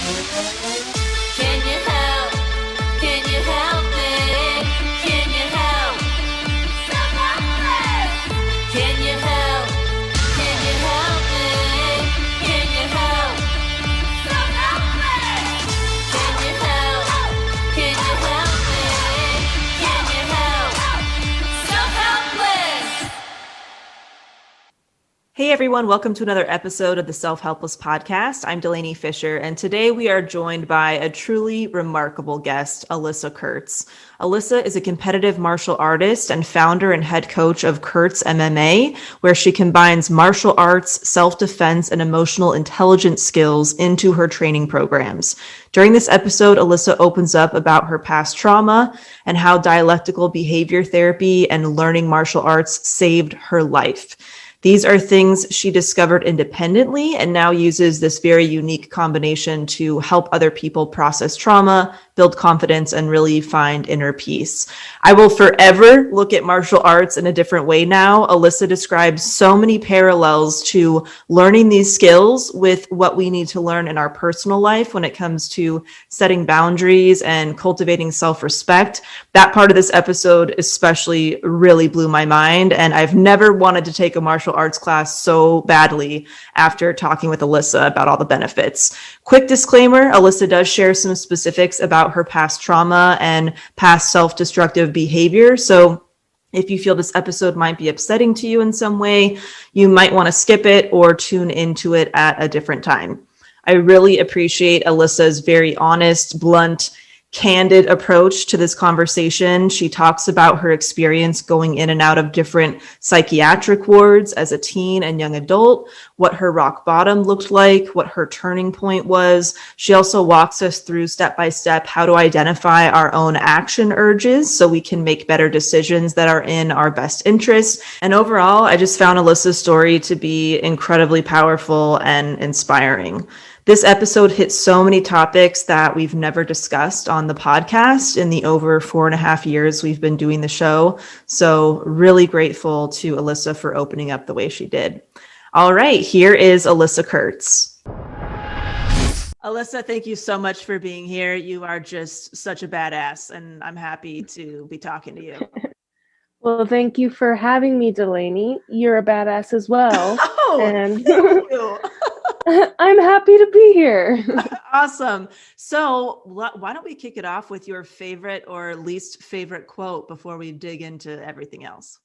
Can you help? Can you help me? Can you help? Self-Helpless! Can you help? Can you help me? Can you help? Self-Helpless! Can you help? Can you help me? Can you help? Self-Helpless! Hey everyone, welcome to another episode of the Self-Helpless podcast. I'm Delaney Fisher, and today we are joined by a truly remarkable guest, Alyssa Kurtz. Alyssa is a competitive martial artist and founder and head coach of Kurtz MMA, where she combines martial arts, self-defense, and emotional intelligence skills into her training programs. During this episode, Alyssa opens up about her past trauma and how dialectical behavior therapy and learning martial arts saved her life. These are things she discovered independently and now uses this very unique combination to help other people process trauma, build confidence, and really find inner peace. I will forever look at martial arts in a different way now. Alyssa describes so many parallels to learning these skills with what we need to learn in our personal life when it comes to setting boundaries and cultivating self-respect. That part of this episode especially really blew my mind, and I've never wanted to take a martial arts class so badly after talking with Alyssa about all the benefits. Quick disclaimer, Alyssa does share some specifics about her past trauma and past self-destructive behavior. So if you feel this episode might be upsetting to you in some way, you might want to skip it or tune into it at a different time. I really appreciate Alyssa's very honest, blunt, candid approach to this conversation. She talks about her experience going in and out of different psychiatric wards as a teen and young adult, what her rock bottom looked like, what her turning point was. She also walks us through step by step how to identify our own action urges so we can make better decisions that are in our best interest. And overall, I just found Alyssa's story to be incredibly powerful and inspiring. This episode hits so many topics that we've never discussed on the podcast in the over 4.5 years we've been doing the show. So really grateful to Alyssa for opening up the way she did. All right, here is Alyssa Kurtz. Alyssa, thank you so much for being here. You are just such a badass, and I'm happy to be talking to you. Well, thank you for having me, Delaney. You're a badass as well. Oh, and thank you. I'm happy to be here. Awesome. So why don't we kick it off with your favorite or least favorite quote before we dig into everything else?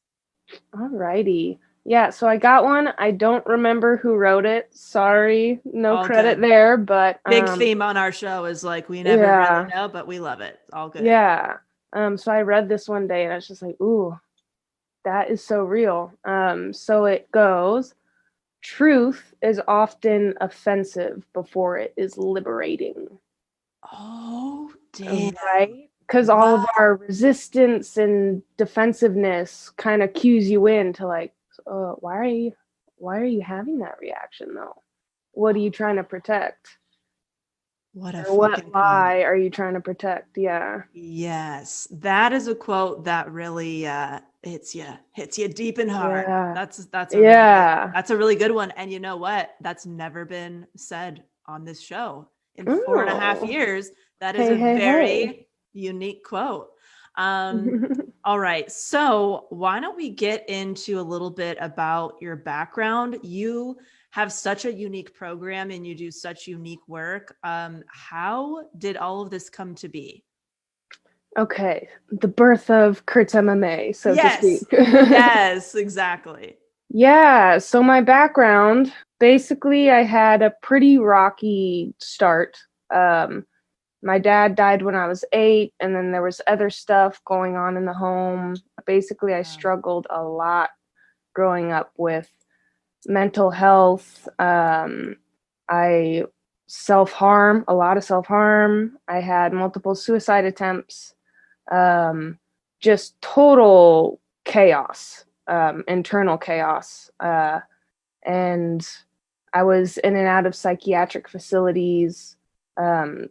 All righty. Yeah, so I got one. I don't remember who wrote it. Sorry, no All credit good. there, but Big theme on our show is like we never really know, but we love it. All good. Yeah. So I read this one day and I was just like, ooh, that is so real. So it goes, truth is often offensive before it is liberating. Oh, damn. Right? Because all of our resistance and defensiveness kind of cues you in to like, why are you having that reaction though? What are you trying to protect? What lie are you trying to protect? Yeah. Yes, that is a quote that really hits you deep and hard. Yeah. That's a really good one. And you know what? That's never been said on this show in 4.5 years. That is a very unique quote. All right. So why don't we get into a little bit about your background? You have such a unique program and you do such unique work. How did all of this come to be? Okay. The birth of Kurtz MMA, so to speak. Yes, exactly. Yeah. So my background, basically I had a pretty rocky start. My dad died when I was 8, and then there was other stuff going on in the home. Basically, I struggled a lot growing up with mental health. I self-harm, a lot of self-harm. I had multiple suicide attempts. Just total chaos, internal chaos. And I was in and out of psychiatric facilities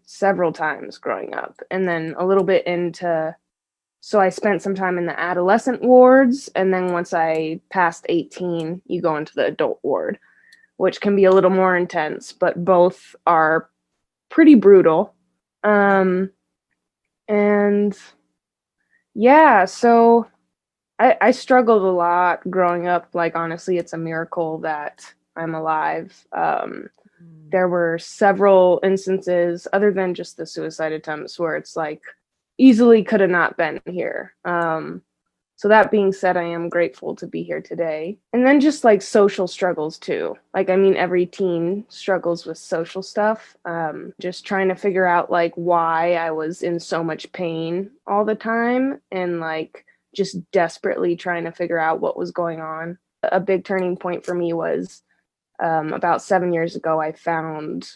several times growing up, and then a little bit into, so I spent some time in the adolescent wards, and then once I passed 18, you go into the adult ward, which can be a little more intense, but both are pretty brutal. And yeah, so I struggled a lot growing up. Like, honestly, it's a miracle that I'm alive. There were several instances, other than just the suicide attempts, where it's like easily could have not been here. So that being said, I am grateful to be here today. And then just like social struggles too. Like, I mean, every teen struggles with social stuff. Just trying to figure out like why I was in so much pain all the time, and like just desperately trying to figure out what was going on. A big turning point for me was about 7 years ago, I found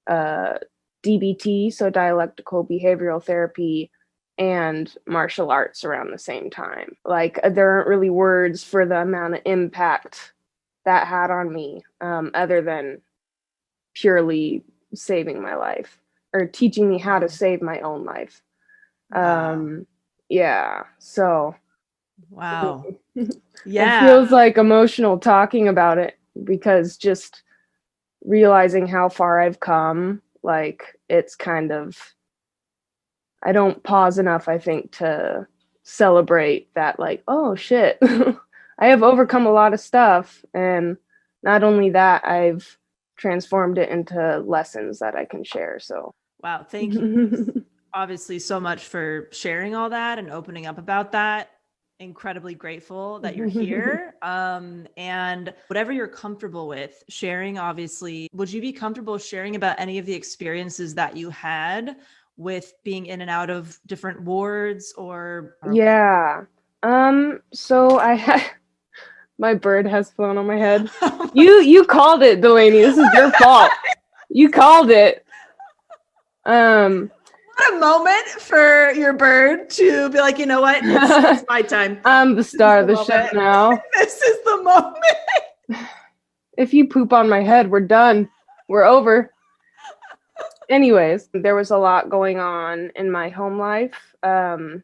DBT, so dialectical behavioral therapy, and martial arts around the same time. Like, there aren't really words for the amount of impact that had on me, other than purely saving my life or teaching me how to save my own life. Yeah, so Wow. it Yeah. feels like emotional talking about it, because just realizing how far I've come, like, it's kind of, I don't pause enough, I think, to celebrate that, like, oh shit, I have overcome a lot of stuff. And not only that, I've transformed it into lessons that I can share. So, Wow. Thank you obviously so much for sharing all that and opening up about that. Incredibly grateful that you're here. And whatever you're comfortable with sharing, obviously, would you be comfortable sharing about any of the experiences that you had with being in and out of different wards or? Yeah. So I had, my bird has flown on my head. You called it, Delaney. This is your fault. You called it. What a moment for your bird to be like, you know what? It's my time. I'm the star of the show now. This is the moment. If you poop on my head, we're done. We're over. Anyways, there was a lot going on in my home life. And,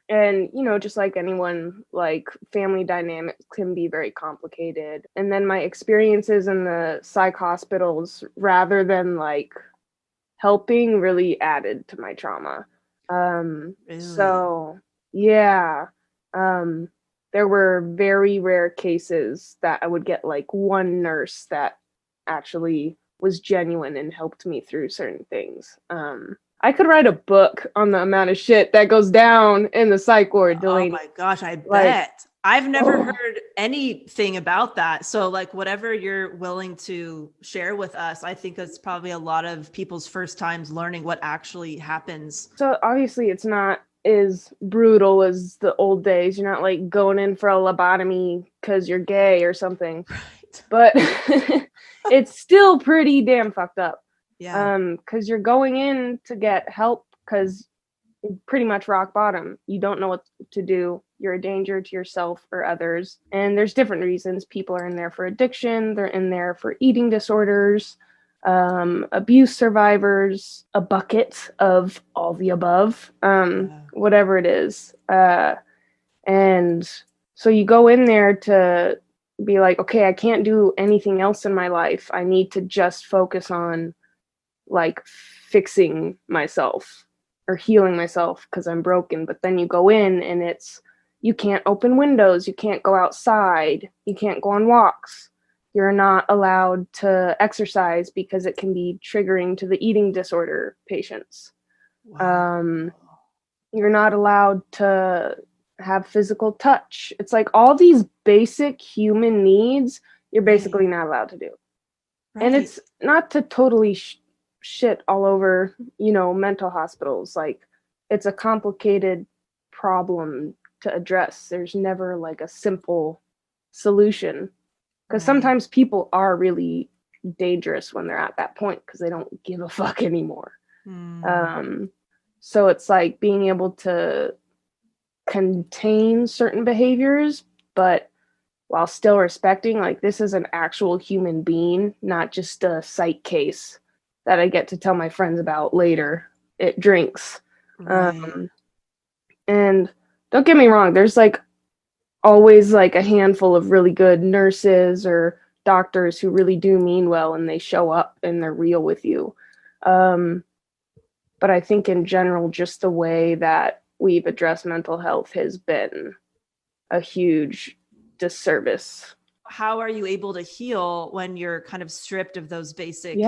you know, just like anyone, like, family dynamics can be very complicated. And then my experiences in the psych hospitals, rather than like helping, really added to my trauma. Really? So yeah, there were very rare cases that I would get like one nurse that actually was genuine and helped me through certain things. I could write a book on the amount of shit that goes down in the psych ward, Delaney. Oh my gosh, I Like, bet. I've never heard anything about that. So like whatever you're willing to share with us, I think it's probably a lot of people's first times learning what actually happens. So obviously it's not as brutal as the old days. You're not like going in for a lobotomy because you're gay or something. Right. But it's still pretty damn fucked up. Yeah. Because you're going in to get help because you're pretty much rock bottom. You don't know what to do. You're a danger to yourself or others. And there's different reasons. People are in there for addiction. They're in there for eating disorders, abuse survivors, a bucket of all the above, whatever it is. And so you go in there to be like, okay, I can't do anything else in my life. I need to just focus on like fixing myself or healing myself because I'm broken. But then you go in and it's, you can't open windows, you can't go outside, you can't go on walks, you're not allowed to exercise because it can be triggering to the eating disorder patients. Wow. You're not allowed to have physical touch. It's like all these basic human needs you're basically not allowed to do. Right. And it's not to totally shit all over, you know, mental hospitals. Like, it's a complicated problem to address. There's never like a simple solution, because sometimes people are really dangerous when they're at that point because they don't give a fuck anymore. So it's like being able to contain certain behaviors, but while still respecting, like, this is an actual human being, not just a psych case that I get to tell my friends about later. It drinks. Right. And don't get me wrong, there's like always like a handful of really good nurses or doctors who really do mean well and they show up and they're real with you. But I think in general, just the way that we've addressed mental health has been a huge disservice. How are you able to heal when you're kind of stripped of those basic needs?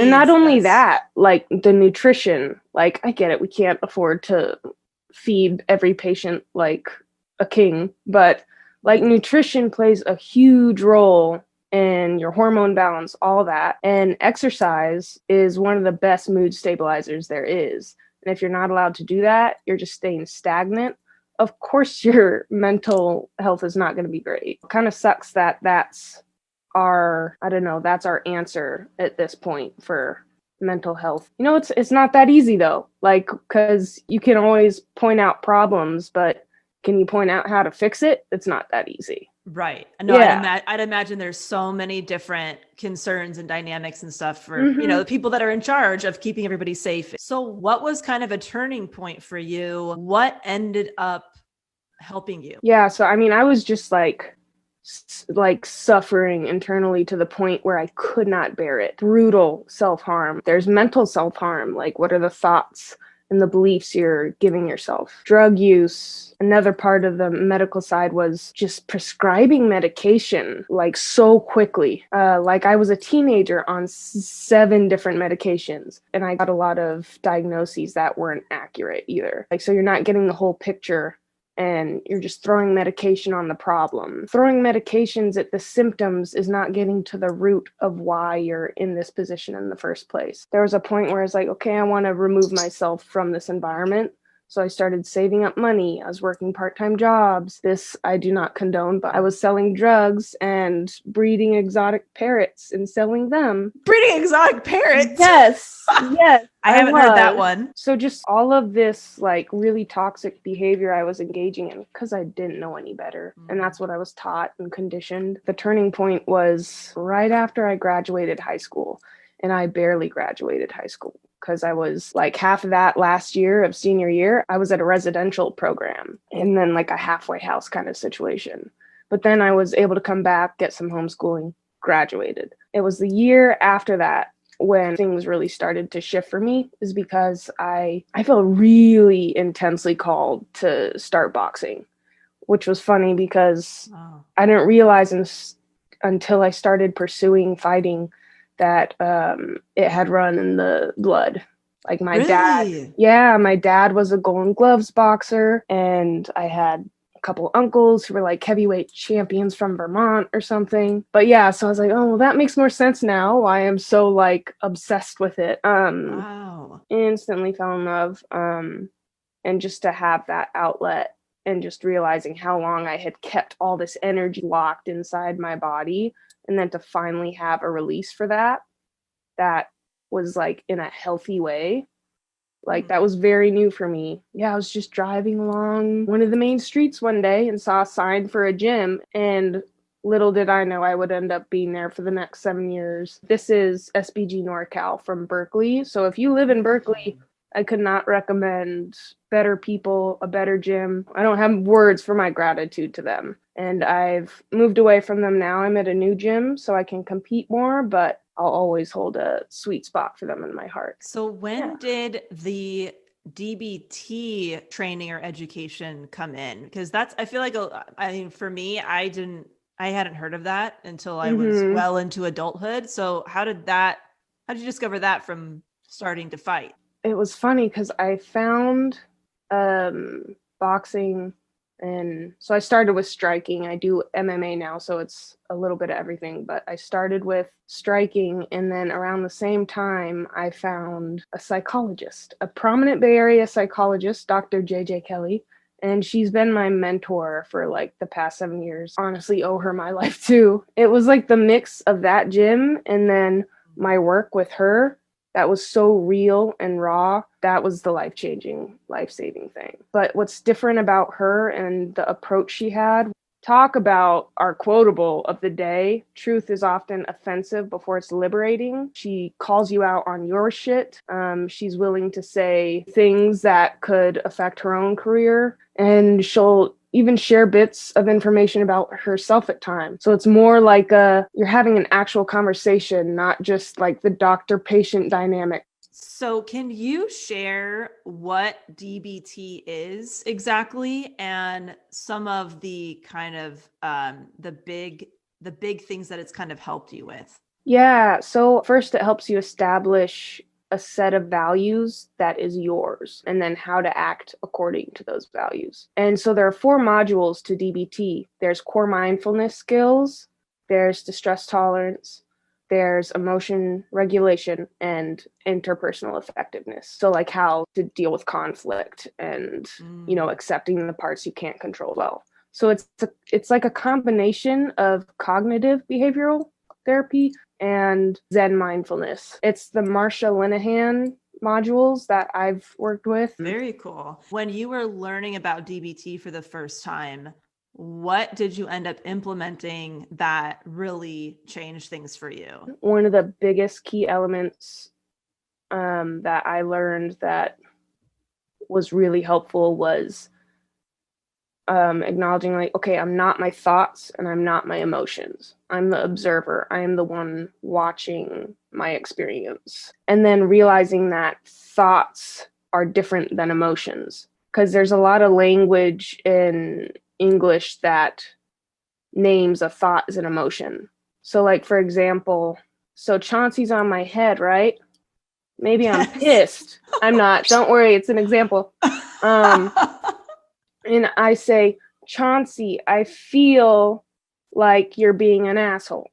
And not only that, like the nutrition, like I get it, we can't afford to feed every patient like a king, but like nutrition plays a huge role in your hormone balance, all that. And exercise is one of the best mood stabilizers there is. And if you're not allowed to do that, you're just staying stagnant. Of course, your mental health is not going to be great. It kind of sucks that that's our answer at this point for mental health. You know, it's not that easy though, like, because you can always point out problems, but can you point out how to fix it? It's not that easy. Right. No, I'd imagine there's so many different concerns and dynamics and stuff for, the people that are in charge of keeping everybody safe. So what was kind of a turning point for you? What ended up helping you? Yeah. So, I mean, I was just like suffering internally to the point where I could not bear it. Brutal self-harm. There's mental self-harm. Like, what are the thoughts and the beliefs you're giving yourself? Drug use. Another part of the medical side was just prescribing medication like so quickly. Like I was a teenager on 7 different medications, and I got a lot of diagnoses that weren't accurate either. Like, so you're not getting the whole picture, and you're just throwing medication on the problem. Throwing medications at the symptoms is not getting to the root of why you're in this position in the first place. There was a point where I was like, okay, I want to remove myself from this environment. So I started saving up money. I was working part-time jobs. This I do not condone, but I was selling drugs and breeding exotic parrots and selling them. Breeding exotic parrots? Yes. Yes. I haven't heard that one. So just all of this like really toxic behavior I was engaging in because I didn't know any better. And that's what I was taught and conditioned. The turning point was right after I graduated high school, and I barely graduated high school because I was like half of that last year of senior year. I was at a residential program and then like a halfway house kind of situation. But then I was able to come back, get some homeschooling, graduated. It was the year after that when things really started to shift for me, is because I felt really intensely called to start boxing, which was funny because I didn't realize until I started pursuing fighting that it had run in the blood. Like my dad was a Golden Gloves boxer, and I had a couple uncles who were like heavyweight champions from Vermont or something. But yeah, so I was like, oh, well, that makes more sense now why I'm so like obsessed with it. Wow. Instantly fell in love. And just to have that outlet and just realizing how long I had kept all this energy locked inside my body, and then to finally have a release for that was like in a healthy way. Like that was very new for me. Yeah, I was just driving along one of the main streets one day and saw a sign for a gym, and little did I know I would end up being there for the next 7 years. This is SBG NorCal from Berkeley. So if you live in Berkeley, I could not recommend better people, a better gym. I don't have words for my gratitude to them. And I've moved away from them now. I'm at a new gym so I can compete more, but I'll always hold a sweet spot for them in my heart. So when did the DBT training or education come in? Because I feel like, for me, I hadn't heard of that until I was well into adulthood. So how did you discover that from starting to fight? It was funny because I found boxing, and so I started with striking. I do MMA now, so it's a little bit of everything, but I started with striking, and then around the same time, I found a psychologist, a prominent Bay Area psychologist, Dr. JJ Kelly, and she's been my mentor for like the past 7 years. Honestly, owe her my life too. It was like the mix of that gym and then my work with her that was so real and raw. That was the life-changing, life-saving thing. But what's different about her and the approach she had, talk about our quotable of the day. Truth is often offensive before it's liberating. She calls you out on your shit. She's willing to say things that could affect her own career, and she'll even share bits of information about herself at times. So it's more like you're having an actual conversation, not just like the doctor-patient dynamic. So can you share what DBT is exactly and some of the kind of the big things that it's kind of helped you with? Yeah, so first it helps you establish a set of values that is yours and then how to act according to those values. And so there are 4 modules to DBT. There's core mindfulness skills, there's distress tolerance, there's emotion regulation, and interpersonal effectiveness. So like how to deal with conflict and, accepting the parts you can't control well. So it's like a combination of cognitive behavioral therapy and Zen mindfulness. It's the Marsha Linehan modules that I've worked with. Very cool. When you were learning about DBT for the first time, what did you end up implementing that really changed things for you? One of the biggest key elements that I learned that was really helpful was acknowledging like, okay, I'm not my thoughts and I'm not my emotions. I'm the observer. I am the one watching my experience. And then realizing that thoughts are different than emotions, because there's a lot of language in English that names a thought as an emotion. So like, for example, so Chauncey's on my head, right? Maybe I'm pissed. I'm not. Don't worry. It's an example. And I say, Chauncey, I feel like you're being an asshole.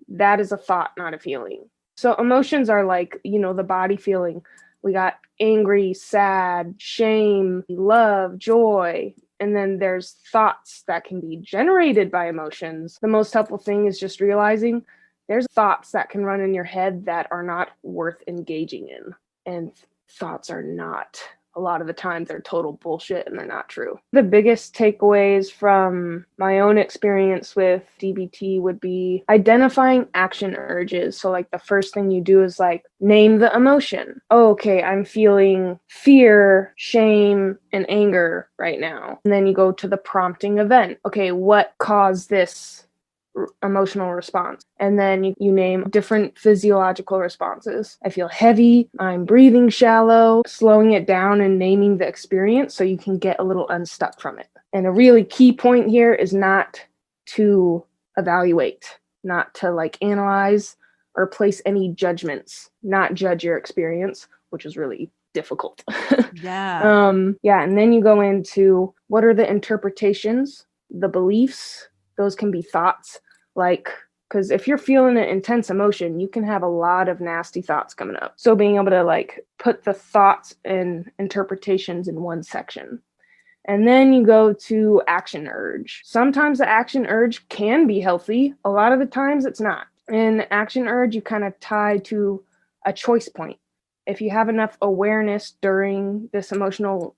That is a thought, not a feeling. So emotions are like, the body feeling. We got angry, sad, shame, love, joy. And then there's thoughts that can be generated by emotions. The most helpful thing is just realizing there's thoughts that can run in your head that are not worth engaging in. And thoughts are not. A lot of the time they're total bullshit and they're not true. The biggest takeaways from my own experience with DBT would be identifying action urges. So like the first thing you do is like name the emotion. Oh, okay, I'm feeling fear, shame, and anger right now. And then you go to the prompting event. Okay, what caused this emotional response? And then you name different physiological responses. I feel heavy, I'm breathing shallow, slowing it down and naming the experience so you can get a little unstuck from it. And a really key point here is not to evaluate, not to like analyze or place any judgments, not judge your experience, which is really difficult. Yeah. And then you go into what are the interpretations, the beliefs. Those can be thoughts, like, because if you're feeling an intense emotion, you can have a lot of nasty thoughts coming up. So being able to like put the thoughts and interpretations in one section. And then you go to action urge. Sometimes the action urge can be healthy. A lot of the times it's not. And action urge, you kind of tie to a choice point. If you have enough awareness during this emotional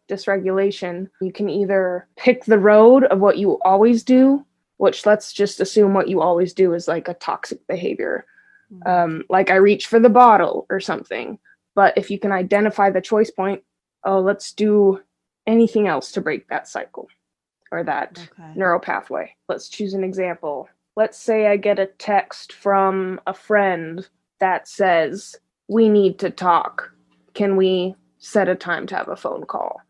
dysregulation, you can either pick the road of what you always do, which let's just assume what you always do is like a toxic behavior, like I reach for the bottle or something. But if you can identify the choice point, oh, let's do anything else to break that cycle or that neural pathway. Let's choose an example. Let's say I get a text from a friend that says, we need to talk. Can we set a time to have a phone call?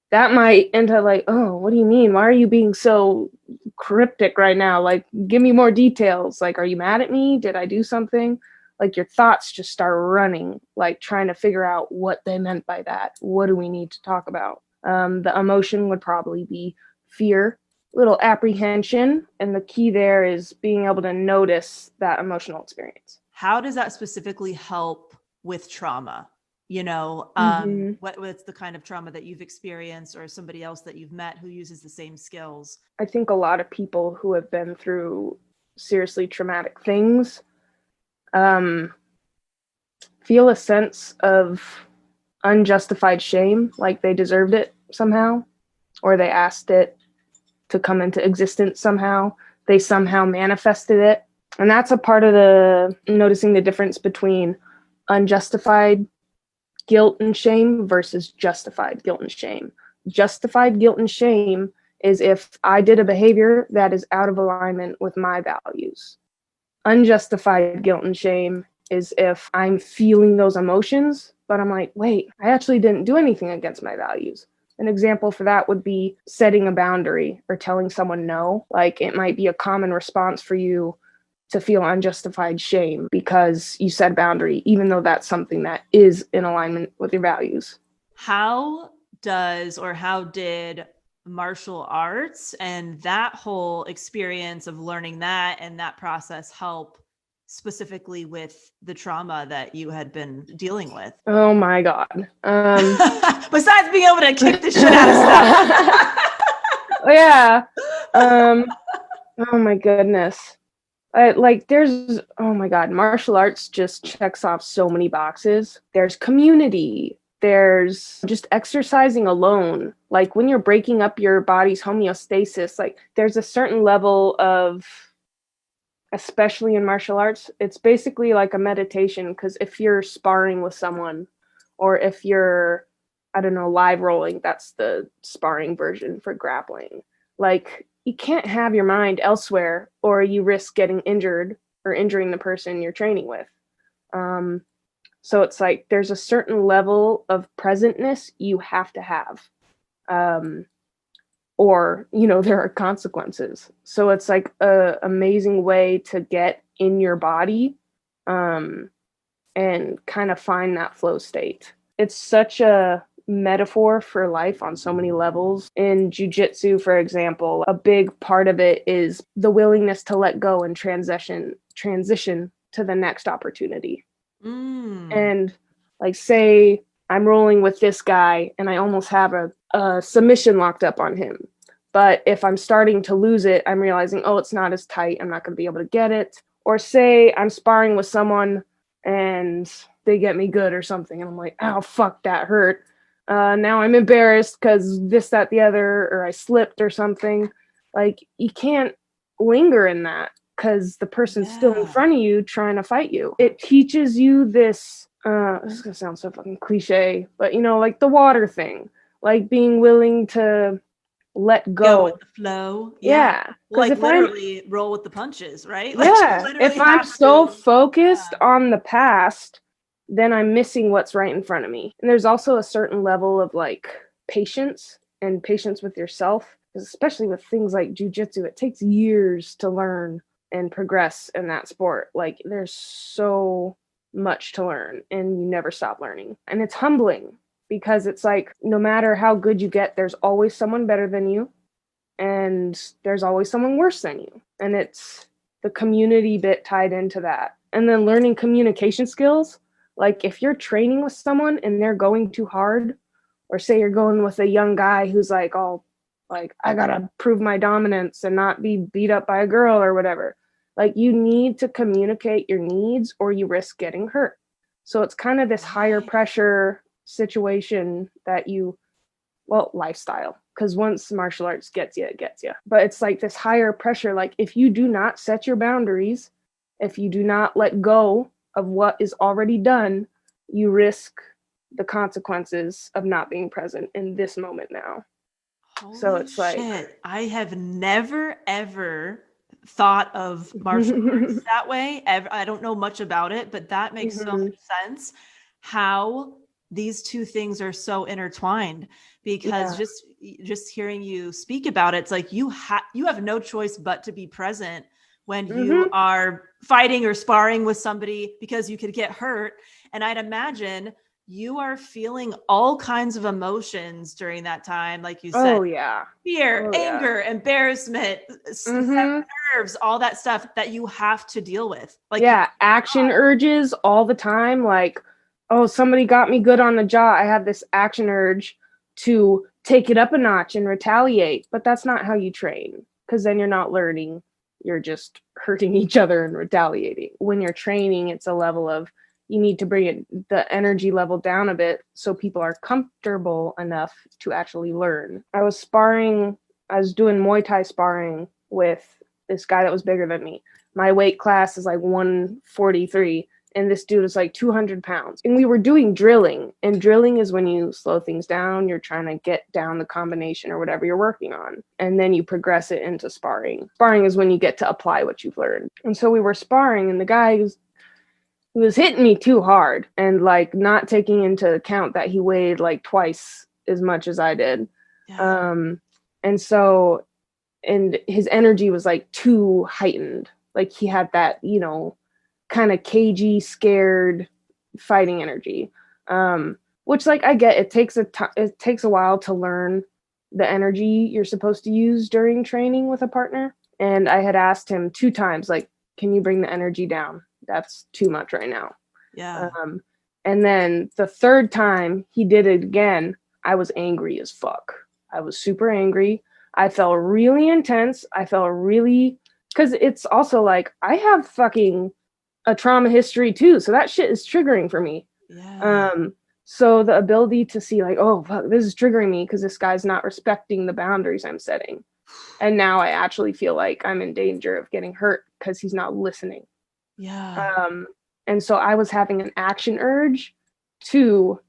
That might enter like, oh, what do you mean? Why are you being so cryptic right now? Like, give me more details. Like, are you mad at me? Did I do something? Like your thoughts just start running, like trying to figure out what they meant by that. What do we need to talk about? The emotion would probably be fear, little apprehension. And the key there is being able to notice that emotional experience. How does that specifically help with trauma? What's the kind of trauma that you've experienced or somebody else that you've met who uses the same skills? I think a lot of people who have been through seriously traumatic things feel a sense of unjustified shame, like they deserved it somehow, or they asked it to come into existence somehow. They somehow manifested it. And that's a part of the noticing the difference between unjustified guilt and shame versus justified guilt and shame. Justified guilt and shame is if I did a behavior that is out of alignment with my values. Unjustified guilt and shame is if I'm feeling those emotions, but I'm like, wait, I actually didn't do anything against my values. An example for that would be setting a boundary or telling someone no. Like, it might be a common response for you to feel unjustified shame because you set a boundary, even though that's something that is in alignment with your values. How did martial arts and that whole experience of learning that and that process help specifically with the trauma that you had been dealing with? Oh my God. Besides being able to kick the shit out of stuff. Yeah. Oh my goodness. Oh my God, martial arts just checks off so many boxes. There's community. There's just exercising alone. Like, when you're breaking up your body's homeostasis, like, there's a certain level of, especially in martial arts, it's basically like a meditation, because if you're sparring with someone, or if you're, I don't know, live rolling, that's the sparring version for grappling. Like, you can't have your mind elsewhere, or you risk getting injured or injuring the person you're training with. So it's like there's a certain level of presentness you have to have, or there are consequences. So it's like a amazing way to get in your body, and kind of find that flow state. It's such a metaphor for life on so many levels. In jiu-jitsu, for example, a big part of it is the willingness to let go and transition to the next opportunity. And like, say I'm rolling with this guy and I almost have a submission locked up on him, but if I'm starting to lose it, I'm realizing, oh, it's not as tight, I'm not going to be able to get it. Or say I'm sparring with someone and they get me good or something, and I'm like, oh, fuck, that hurt. Now I'm embarrassed because this, that, the other, or I slipped or something. Like, you can't linger in that because the person's still in front of you trying to fight you. It teaches you this, this is going to sound so fucking cliche, but like the water thing, like being willing to let go with the flow. Yeah. Like, literally roll with the punches, right? Like, Yeah. If I'm so focused on the past, then I'm missing what's right in front of me. And there's also a certain level of like patience with yourself, especially with things like jiu-jitsu. It takes years to learn and progress in that sport. Like, there's so much to learn and you never stop learning. And it's humbling because it's like, no matter how good you get, there's always someone better than you and there's always someone worse than you. And it's the community bit tied into that. And then learning communication skills. Like, if you're training with someone and they're going too hard, or say you're going with a young guy who's like, all like, I gotta prove my dominance and not be beat up by a girl or whatever. Like, you need to communicate your needs or you risk getting hurt. So it's kind of this higher pressure situation that lifestyle. Because once martial arts gets you, it gets you. But it's like this higher pressure. Like, if you do not set your boundaries, if you do not let go of what is already done, you risk the consequences of not being present in this moment now. Holy so it's shit. like, I have never ever thought of martial arts that way. I don't know much about it, but that makes so much sense. How these two things are so intertwined, because just hearing you speak about it, it's like you have no choice but to be present when you are fighting or sparring with somebody, because you could get hurt. And I'd imagine you are feeling all kinds of emotions during that time. Like you said, fear, anger, embarrassment, nerves, all that stuff that you have to deal with. Like, action urges all the time. Like, oh, somebody got me good on the jaw. I have this action urge to take it up a notch and retaliate. But that's not how you train, because then you're not learning. You're just hurting each other and retaliating. When you're training, it's a level of, you need to bring the energy level down a bit so people are comfortable enough to actually learn. I was doing Muay Thai sparring with this guy that was bigger than me. My weight class is like 143. And this dude is like 200 pounds. And we were doing drilling. And drilling is when you slow things down. You're trying to get down the combination or whatever you're working on. And then you progress it into sparring. Sparring is when you get to apply what you've learned. And so we were sparring, and the guy he was hitting me too hard and like not taking into account that he weighed like twice as much as I did. Yeah. And so, and his energy was like too heightened. Like he had that, you know, kind of cagey, scared fighting energy. Which like I get, it takes a while to learn the energy you're supposed to use during training with a partner. And I had asked him 2 times, like, can you bring the energy down? That's too much right now. Yeah. And then the 3rd time he did it again, I was angry as fuck. I was super angry. I felt really intense. I felt really, because it's also like I have fucking a trauma history too, so that shit is triggering for me. Yeah. So the ability to see like, oh fuck, this is triggering me because this guy's not respecting the boundaries I'm setting, and now I actually feel like I'm in danger of getting hurt because he's not listening. Yeah. And so I was having an action urge to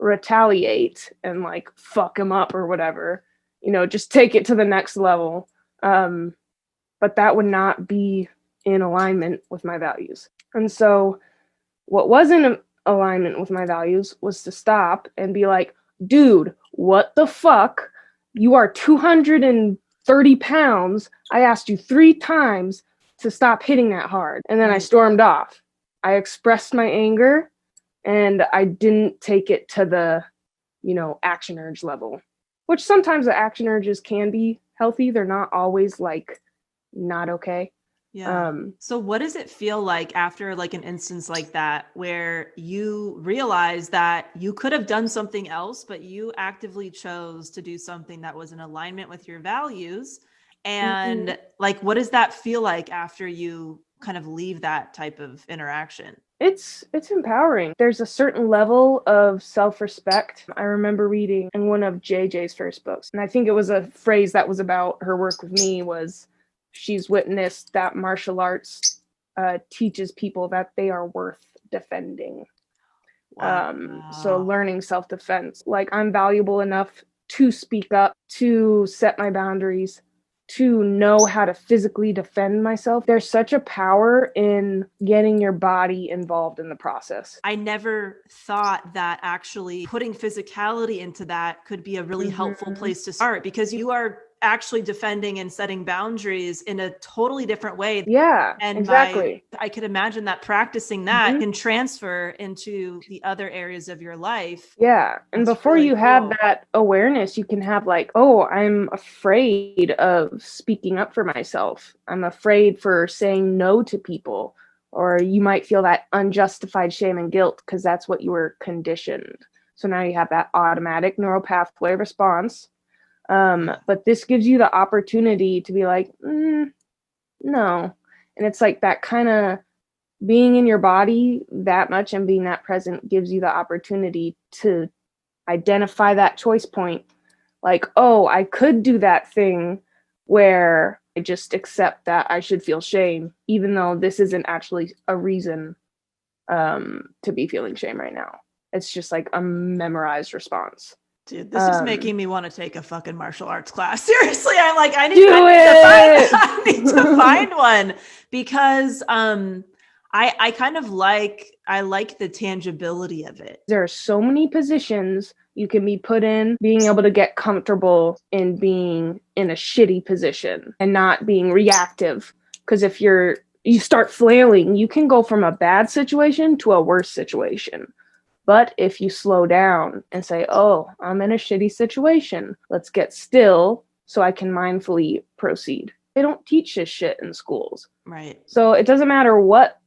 retaliate and like fuck him up or whatever, you know, just take it to the next level. But that would not be in alignment with my values. And so what was in alignment with my values was to stop and be like, dude, what the fuck? You are 230 pounds. I asked you 3 times to stop hitting that hard. And then I stormed off. I expressed my anger and I didn't take it to the, you know, action urge level, which sometimes the action urges can be healthy. They're not always like not okay. Yeah. So what does it feel like after like an instance like that, where you realize that you could have done something else, but you actively chose to do something that was in alignment with your values? And like, what does that feel like after you kind of leave that type of interaction? It's empowering. There's a certain level of self-respect. I remember reading in one of JJ's first books, and I think it was a phrase that was about her work with me, was she's witnessed that martial arts teaches people that they are worth defending. Wow. So learning self-defense, like I'm valuable enough to speak up, to set my boundaries, to know how to physically defend myself. There's such a power in getting your body involved in the process. I never thought that actually putting physicality into that could be a really helpful place to start, because you are actually defending and setting boundaries in a totally different way. Yeah, And exactly. I could imagine that practicing that can transfer into the other areas of your life. Yeah. And That's before really you have cool. that awareness, you can have like, oh, I'm afraid of speaking up for myself. I'm afraid for saying no to people. Or you might feel that unjustified shame and guilt because that's what you were conditioned. So now you have that automatic neural pathway response. But this gives you the opportunity to be like, no. And it's like that kind of being in your body that much and being that present gives you the opportunity to identify that choice point. Like, oh, I could do that thing where I just accept that I should feel shame, even though this isn't actually a reason to be feeling shame right now. It's just like a memorized response. Dude, this is making me want to take a fucking martial arts class. Seriously, I'm like, I need to find one, because I kind of like the tangibility of it. There are so many positions you can be put in, being able to get comfortable in being in a shitty position and not being reactive. Because if you start flailing, you can go from a bad situation to a worse situation. But if you slow down and say, oh, I'm in a shitty situation, let's get still so I can mindfully proceed. They don't teach this shit in schools. Right. So it doesn't matter what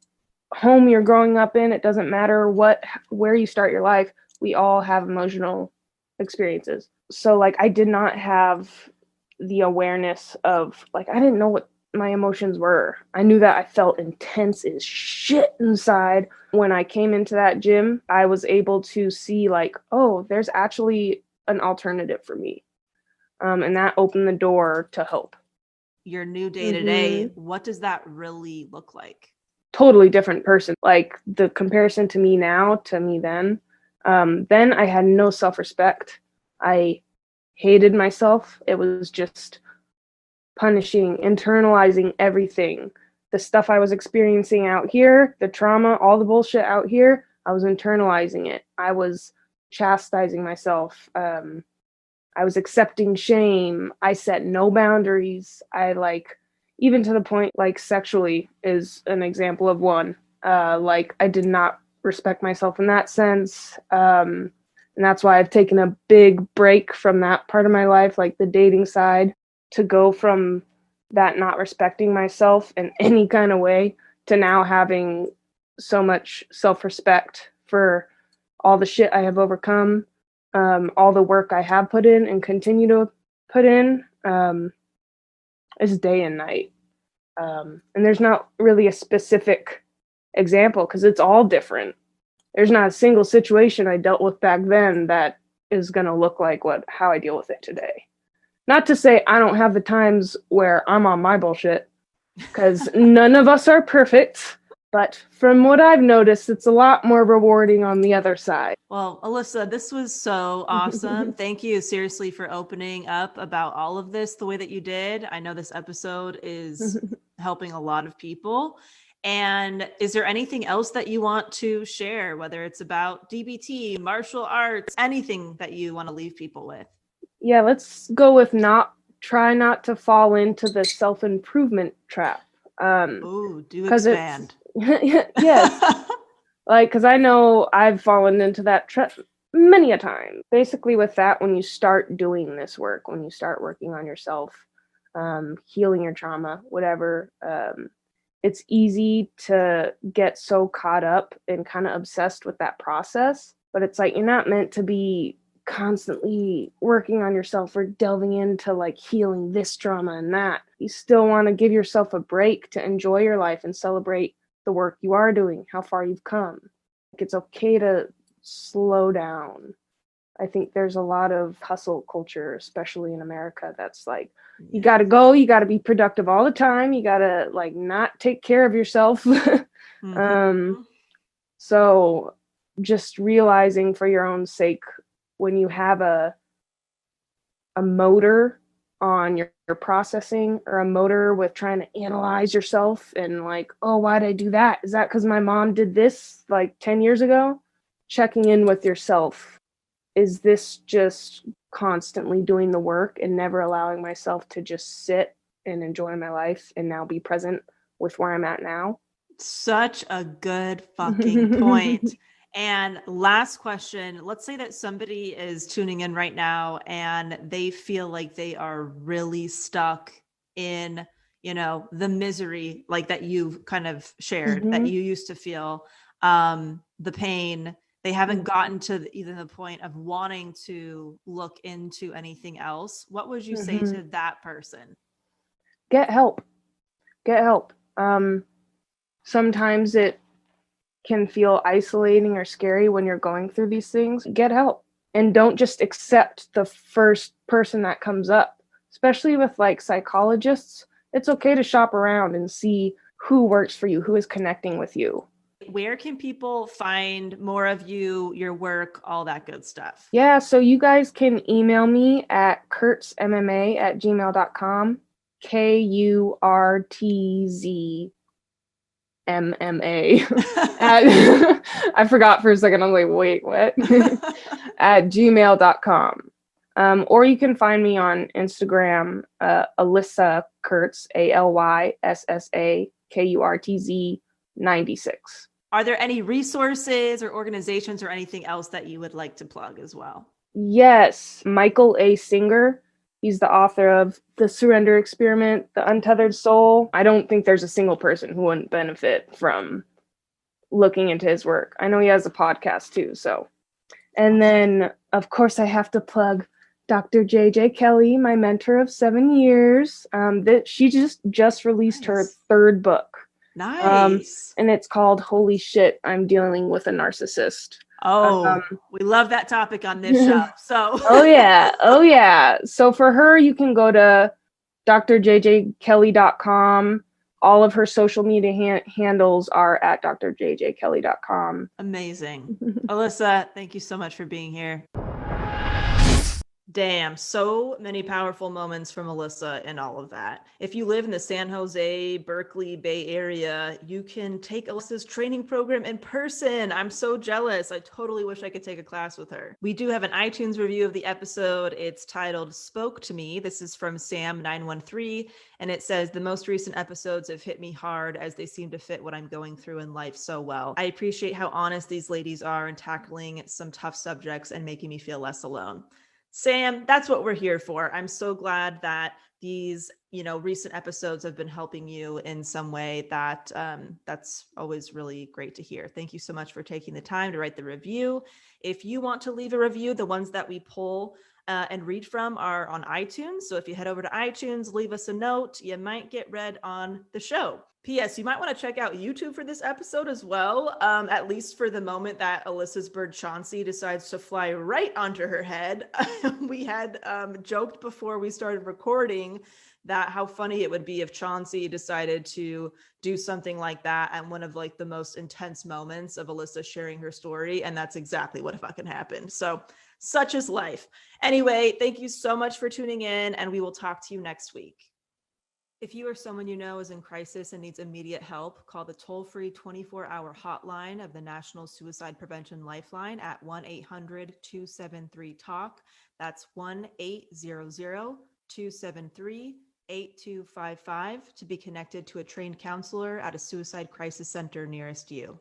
home you're growing up in. It doesn't matter where you start your life. We all have emotional experiences. So like I did not have the awareness of like, I didn't know what my emotions were. I knew that I felt intense as shit inside. When I came into that gym, I was able to see like, oh, there's actually an alternative for me. And that opened the door to hope. Your new day-to-day, what does that really look like? Totally different person. Like the comparison to me now to me then I had no self-respect. I hated myself. It was just punishing, internalizing everything the stuff I was experiencing out here, the trauma, all the bullshit out here, I was internalizing it. I was chastising myself. I was accepting shame. I set no boundaries. I even to the point, sexually is an example of one. I did not respect myself in that sense. And that's why I've taken a big break from that part of my life, like the dating side, to go from that not respecting myself in any kind of way to now having so much self-respect for all the shit I have overcome, all the work I have put in and continue to put in. Is day and night. And there's not really a specific example because it's all different. There's not a single situation I dealt with back then that is going to look like how I deal with it today. Not to say I don't have the times where I'm on my bullshit, because none of us are perfect. But from what I've noticed, it's a lot more rewarding on the other side. Well, Alyssa, this was so awesome. Thank you seriously for opening up about all of this the way that you did. I know this episode is helping a lot of people. And is there anything else that you want to share, whether it's about DBT, martial arts, anything that you want to leave people with? Yeah, let's go with try not to fall into the self-improvement trap. Do expand. Yes. Because I know I've fallen into that trap many a time. Basically with that, when you start doing this work, when you start working on yourself, healing your trauma, whatever, it's easy to get so caught up and kind of obsessed with that process. But it's you're not meant to be constantly working on yourself or delving into healing this trauma and that. You still want to give yourself a break to enjoy your life and celebrate the work you are doing, how far you've come. It's okay to slow down. I think there's a lot of hustle culture, especially in America, that's you got to go, you got to be productive all the time, you got to not take care of yourself. So just realizing for your own sake, when you have a motor on your processing, or a motor with trying to analyze yourself and oh, why'd I do that? Is that because my mom did this 10 years ago? Checking in with yourself. Is this just constantly doing the work and never allowing myself to just sit and enjoy my life and now be present with where I'm at now? Such a good fucking point. And last question, let's say that somebody is tuning in right now and they feel like they are really stuck in, the misery that you've kind of shared, that you used to feel, the pain. They haven't gotten to even the point of wanting to look into anything else. What would you say to that person? Get help. Get help. Sometimes it can feel isolating or scary when you're going through these things. Get help. And don't just accept the first person that comes up. Especially with psychologists, it's okay to shop around and see who works for you, who is connecting with you. Where can people find more of you, your work, all that good stuff? Yeah, so you guys can email me at kurtzmma@gmail.com. KURTZMMA. I forgot for a second. I'm wait, what? At gmail.com. Or you can find me on Instagram, Alyssa Kurtz, ALYSSAKURTZ 96. Are there any resources or organizations or anything else that you would like to plug as well? Yes, Michael A. Singer. He's the author of The Surrender Experiment, The Untethered Soul. I don't think there's a single person who wouldn't benefit from looking into his work. I know he has a podcast too, so. And then, of course, I have to plug Dr. J.J. Kelly, my mentor of 7 years. She just released her third book. Nice. And it's called Holy Shit, I'm Dealing with a Narcissist. We love that topic on this show. So Oh yeah. So for her, you can go to drjjkelly.com. All of her social media handles are at drjjkelly.com. Amazing. Alyssa, thank you so much for being here. Damn, so many powerful moments from Alyssa and all of that. If you live in the San Jose, Berkeley, Bay Area, you can take Alyssa's training program in person. I'm so jealous. I totally wish I could take a class with her. We do have an iTunes review of the episode. It's titled Spoke to Me. This is from Sam913, and it says, the most recent episodes have hit me hard as they seem to fit what I'm going through in life so well. I appreciate how honest these ladies are in tackling some tough subjects and making me feel less alone. Sam, that's what we're here for. I'm so glad that these, recent episodes have been helping you in some way. That's always really great to hear. Thank you so much for taking the time to write the review. If you want to leave a review, the ones that we pull and read from are on iTunes. So if you head over to iTunes, leave us a note, you might get read on the show. P.S. You might want to check out YouTube for this episode as well, at least for the moment that Alyssa's bird Chauncey decides to fly right onto her head. We had joked before we started recording that how funny it would be if Chauncey decided to do something like that at one of like the most intense moments of Alyssa sharing her story. And that's exactly what fucking happened. So such is life. Anyway, thank you so much for tuning in, and we will talk to you next week. If you or someone you know is in crisis and needs immediate help, call the toll-free 24-hour hotline of the National Suicide Prevention Lifeline at 1-800-273-TALK. That's 1-800-273-8255 to be connected to a trained counselor at a suicide crisis center nearest you.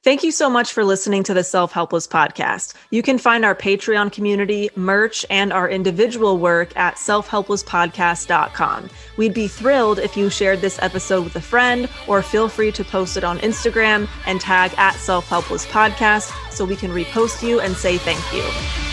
Thank you so much for listening to the Self-Helpless podcast. You can find our Patreon community, merch, and our individual work at selfhelplesspodcast.com. We'd be thrilled if you shared this episode with a friend, or feel free to post it on Instagram and tag at Self-Helpless Podcast so we can repost you and say thank you.